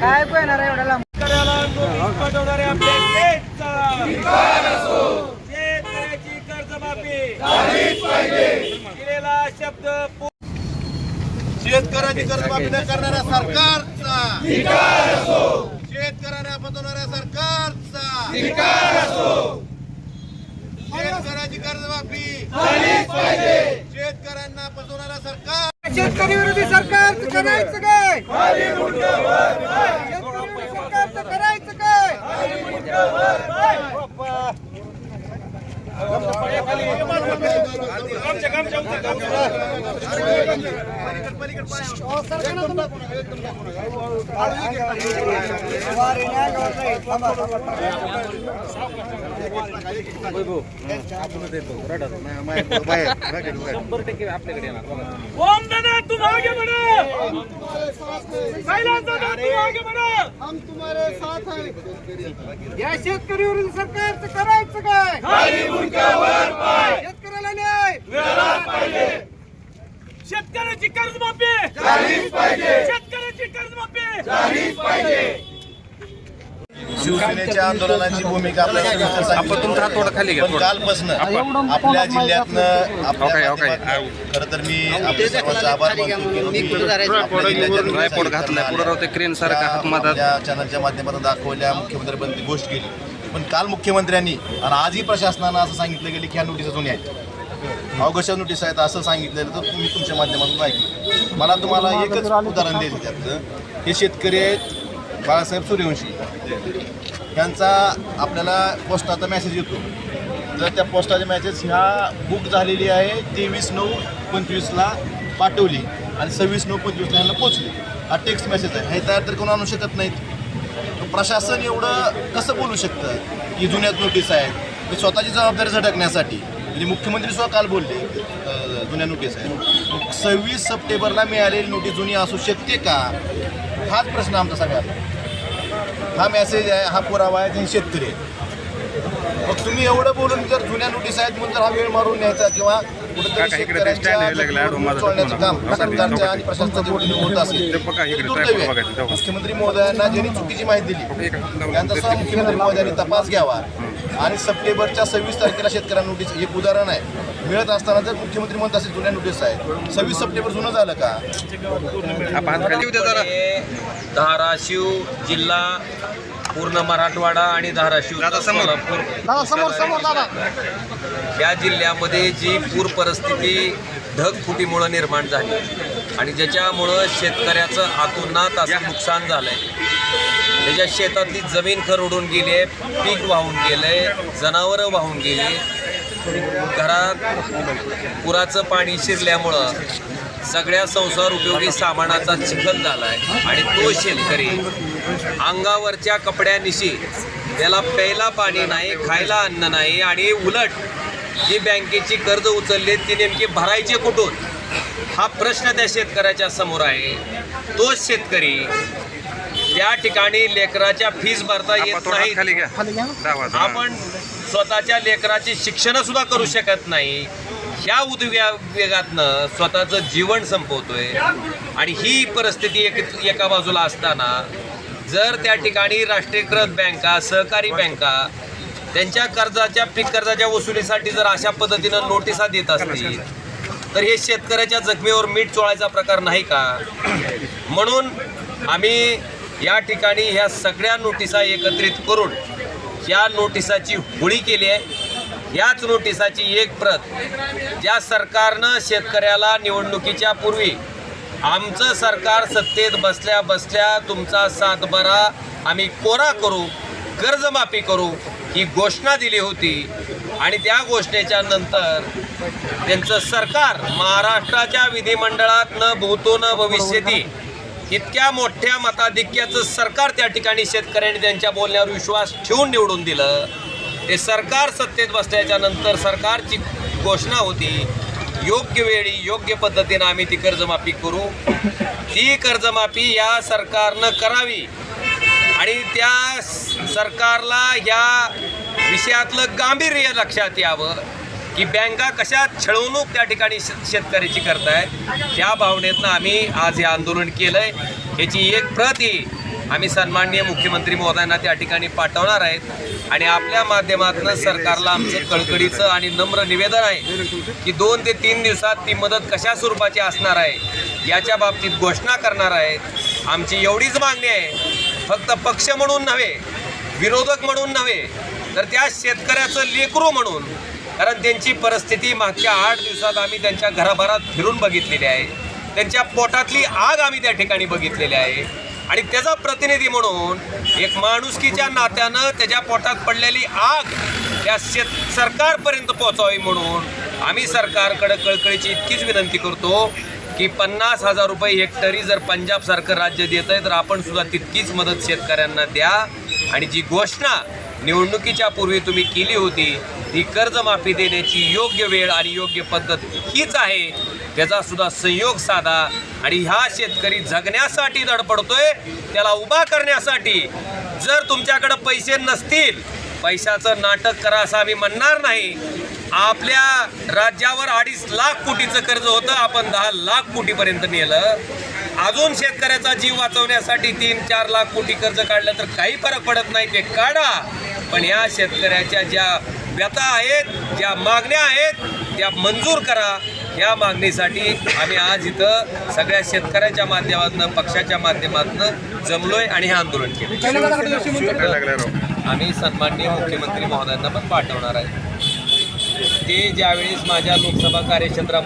काय येणार एवढ्या लांब शब्द शेतकऱ्याची कर्जमाफी न करणाऱ्या सरकारचा शेतकऱ्यांना फसवणाऱ्या सरकारचा शेतकऱ्याची कर्जमाफी शेतकऱ्यांना फसवणाऱ्या सरकार शेतकरी विरोधी सरकारचं करायचं काय शेतकरी सरकारचं करायचं काय तुम आगे बढ़ो, हम तुम्हारे साथ हैं। या शेतकरी विरोधी सरकारचं करायचं काय शेतकऱ्याला न्याय शेतकऱ्याची कर्जमाफी झालीच पाहिजे शेतकऱ्याची कर्जमाफी झालीच पाहिजे। शिवसेनेच्या आंदोलनाची भूमिका कालपासून आपल्या जिल्ह्यातनं खरं तर मी आपल्या सर्वांचा आभार मानतो चॅनलच्या माध्यमातून दाखवल्या मुख्यमंत्री पण ती गोष्ट केली, पण काल मुख्यमंत्र्यांनी आणि आजही प्रशासनानं असं सांगितलं गेलं की ह्या नोटीस जुन्या आहेत, अवघशा नोटीस आहेत असं सांगितलेलं तर तुम्ही तुमच्या माध्यमातून ऐकलं। मला तुम्हाला एकच उदाहरण द्यायचं त्यातलं, हे शेतकरी आहेत बाळासाहेब सूर्यवंशी, त्यांचा आपल्याला पोस्टाचा मेसेज येतो, तर त्या पोस्टाची मेसेज ह्या बुक झालेली आहे 23/9/25ला पाठवली आणि 26/9/25ला ह्यांना पोचली, हा टेक्स्ट मेसेज आहे, हे तयार तर कोण आणू शकत नाहीत। प्रशासन एवढं कसं बोलू शकतं की जुन्यात नोटीस आहेत, स्वतःची जबाबदारी झटकण्यासाठी, म्हणजे मुख्यमंत्री स्वतः काल बोलले जुन्या नोटीस आहेत, 26 सप्टेंबरला मिळालेली नोटीस जुनी असू शकते का, हाच प्रश्न आमचा सगळ्यात। हा मेसेज आहे, हा पुरावा आहे, हे शेतकरी आहे। मग तुम्ही एवढं बोलून जर जुन्या नोटीस आहेत म्हणून जर हा वेळ मारून न्यायचा किंवा कुठेतरी शेतकऱ्यांच्या काम सरकारच्या आणि प्रशासनाच्या वतीने होत असेल तर दुर्दैव आहे। मुख्यमंत्री महोदयांना ज्यांनी चुकीची माहिती दिली त्यांचा मुख्यमंत्री महोदयांनी तपास घ्यावा आणि सप्टेंबरच्या 26 तारखेला शेतकऱ्यांना नोटीस, एक उदाहरण आहे, मिळत असताना जर मुख्यमंत्री म्हणत असेल जुन्या नोटीस आहेत, 26 सप्टेंबर जुनं झालं का? धाराशिव जिल्हा, पूर्ण मराठवाडा आणि धाराशिव सोलापूर या जिल्ह्यामध्ये जी पूर परिस्थिती ढगफुटीमुळं निर्माण झाली आणि ज्याच्यामुळं शेतकऱ्याचं हातोनात असं नुकसान झालं आहे, त्याच्या शेतातली जमीन खरडून गेली आहे, पीक वाहून गेलं आहे, जनावरं वाहून गेली, घरात पुराचं पाणी शिरल्यामुळं सगळ्या संसार उपयोगी सामानाचा चिखल झाला आहे आणि तो शेतकरी अंगावरच्या कपड्यानिशी त्याला प्यायला पाणी नाही, खायला अन्न नाही आणि उलट जी बँकेची कर्ज उचलली ती नेमकी भरायचे कुठून, हा प्रश्न त्या शेतकऱ्याच्या समोर आहे। तोच शेतकरी त्या ठिकाणी लेकराच्या फीस भरता येत नाही, आपण स्वतःच्या लेकराची शिक्षण सुद्धा करू शकत नाही, ह्या उद्वेगातनं स्वतःचं जीवन संपवतोय। आणि ही परिस्थिती एका बाजूला असताना जर त्या ठिकाणी राष्ट्रीयकृत बँका, सहकारी बँका त्यांच्या कर्जाच्या पीक कर्जाच्या वसुलीसाठी जर अशा पद्धतीनं नोटिसा देत असतील तर हे शेतकऱ्याच्या जखमेवर मीठ चोळायचा प्रकार नाही का? म्हणून आम्ही या ठिकाणी ह्या सगळ्या नोटिसा एकत्रित करून या नोटिसाची होळी केली आहे। याच नोटिसाची एक प्रत ज्या सरकारनं शेतकऱ्याला निवडणुकीच्या पूर्वी आमचं सरकार सत्तेत बसल्या बसल्या तुमचा सातबारा आम्ही कोरा करू, कर्जमाफी करू ही घोषणा दिली होती आणि त्या घोषणेच्या नंतर त्यांचं सरकार महाराष्ट्राच्या विधिमंडळात न भूतो न भविष्यती इतक्या मोठ्या मताधिक्याचं सरकार त्या ठिकाणी शेतकऱ्यांनी त्यांच्या बोलण्यावर विश्वास ठेवून निवडून दिलं। ते सरकार सत्तेत बसल्याच्या नंतर सरकारची घोषणा होती योग्य वेळी योग्य पद्धतीनं आम्ही ती कर्जमाफी करू, ती कर्जमाफी या सरकारनं करावी आणि त्या सरकारला या विषयातलं गांभीर्य लक्षात यावं की बँका कशा छळवणूक त्या ठिकाणी शेतकऱ्याची करतायत. त्या भावनेतनं आम्ही आज हे आंदोलन केलं आहे. याची एक प्रतही आम्ही सन्माननीय मुख्यमंत्री महोदयांना त्या ठिकाणी पाठवणार आहेत आणि आपल्या माध्यमातून सरकारला आमचं कळकळीचं आणि नम्र निवेदन आहे की 2 ते 3 दिवसात ती मदत कशा स्वरूपाची असणार आहे याच्या बाबतीत घोषणा करणार आहेत. आमची एवढीच मागणी आहे, फक्त पक्ष म्हणून नव्हे, विरोधक म्हणून नव्हे, तर त्या शेतकऱ्याचं लेकरू म्हणून. कारण त्यांची परिस्थिती मागच्या 8 दिवसात आम्ही त्यांच्या घराभरात फिरून बघितलेली आहे. त्यांच्या पोटातली आग आम्ही त्या ठिकाणी बघितलेली आहे आणि त्याचा प्रतिनिधी म्हणून एक माणुसकीच्या नात्यानं त्याच्या पोटात पडलेली आग त्या सरकारपर्यंत पोहोचावी म्हणून आम्ही सरकारकडे कळकळीची इतकीच विनंती करतो की 50,000 रुपये हेक्टरी जर पंजाबसारखं राज्य देत आहे तर आपण सुद्धा तितकीच मदत शेतकऱ्यांना द्या. आणि जी घोषणा निवडणुकीच्या पूर्वी तुम्ही केली होती ती कर्जमाफी देण्याची योग्य वेळ आणि योग्य पद्धत हीच आहे, त्याचा सुद्धा संयोग साधा. आणि ह्या शेतकरी जगण्यासाठी धडपडतोय, त्याला उभा करण्यासाठी. जर तुमच्याकडे पैसे नसतील, पैशाचं नाटक करा असं आम्ही म्हणणार नाही. आपल्या राज्यावर 2.5 लाख कोटीचं कर्ज होतं, आपण 10 लाख कोटीपर्यंत नेलं. अजून शेतकऱ्याचा जीव वाचवण्यासाठी 3-4 लाख कोटी कर्ज काढलं तर काही फरक पडत नाही, ते काढा. पण या शेतकऱ्याच्या ज्या व्यथा आहेत, ज्या मागण्या आहेत, त्या मंजूर करा. या मागणीसाठी आम्ही आज इथं सगळ्या शेतकऱ्याच्या माध्यमातून, पक्षाच्या माध्यमातून जमलोय आणि हे आंदोलन केलं. आम्ही सन्माननीय मुख्यमंत्री महोदयांना पण पाठवणार आहे. ते ज्यावेळेस माझ्या लोकसभा कार्यक्षेत्रामध्ये